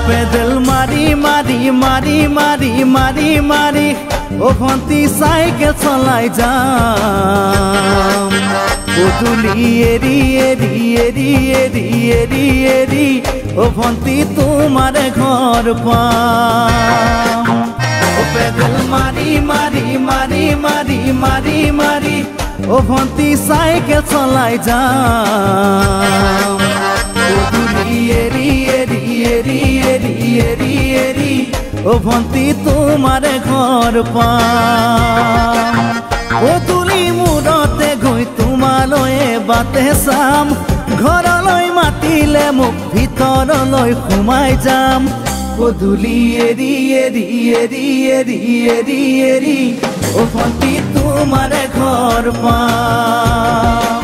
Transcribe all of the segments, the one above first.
pedal মারি মারি মারি মারি মারি মারি ও ভন্তি সাইকেল চলাই যাম পদূলি এরি এরি এরি এরি এরি এরি ও ভন্তি তোমার ঘর পাম ও পেডেল মারি মারি মারি মারি মারি মারি ও ভন্তি সাইকেল চলাই যাম পদূলি এরি এরি এরি এরি এরি এরি ও ভন্তি তোমার ঘর পাম পদূলি মূৰতে গৈ তোমালৈ বাটে চাম ঘৰলৈ মাতিলে মোক ভিতৰলৈ সোমাই যাম পদূলি এৰি এৰি এৰি এৰি এৰি এৰি ও ভন্তি তোমাৰ ঘৰ পাম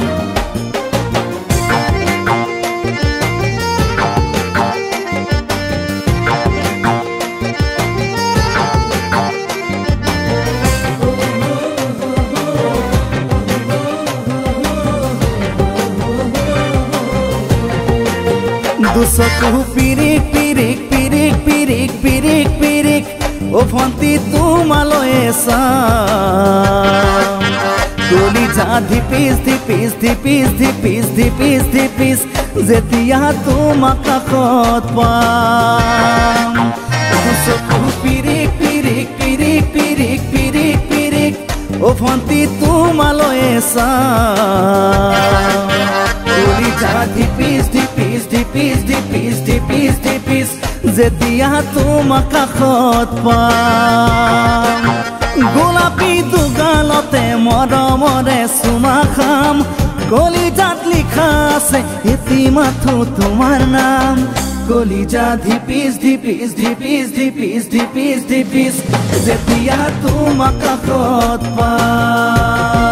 দুচকু পিৰিক পিৰিক পিৰিক পিৰিক পিৰিক পিৰিক ও ভন্তি তোমালৈ চাম কলিজা ধিপিস ধিপিস ধিপিস ধিপিস ধিপিস ধিপিস যেতিয়া তোমাক কাষত পাম দুচকু পিৰিক পিৰিক পিৰিক পিৰিক পিৰিক পিৰিক ও ভন্তি তোমালৈ চাম কলিজা ধিপিস ধিপিস ধিপিস ধিপিস ধিপিস ধিপিস যেতিয়া তোমাক কাষত পাম গোলাপী দুগালতে মৰমৰে চুমা খাম কলিজাত লিখা আছে এটি মাথো তোমাৰ নাম কলিজা ধিপিস ধিপিস ধিপিস ধিপিস ধিপিস ধিপিস যেতিয়া তোমাক কাষত পাম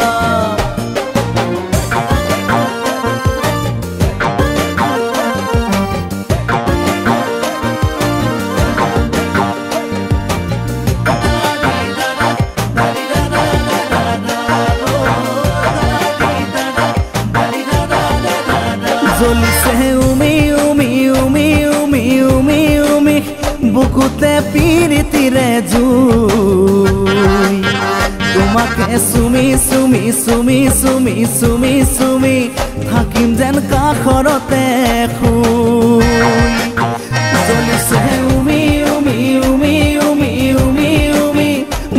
জ্বলিছে উমি উমি উমি উমি উমি উমি বুকুতে পিৰিতিৰে জুই তোমাকে চুমি চুমি চুমি চুমি চুমি চুমি থাকিম যেন কাষৰতে শুই জ্বলিছে উমি উমি উমি উমি উমি উমি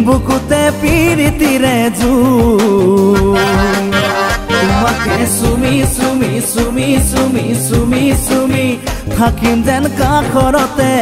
বুকুতে পিৰিতিৰে জুই তোমাকে চুমি চুমি চুমি চুমি চুমি চুমি থাকিম যেন কাষৰতে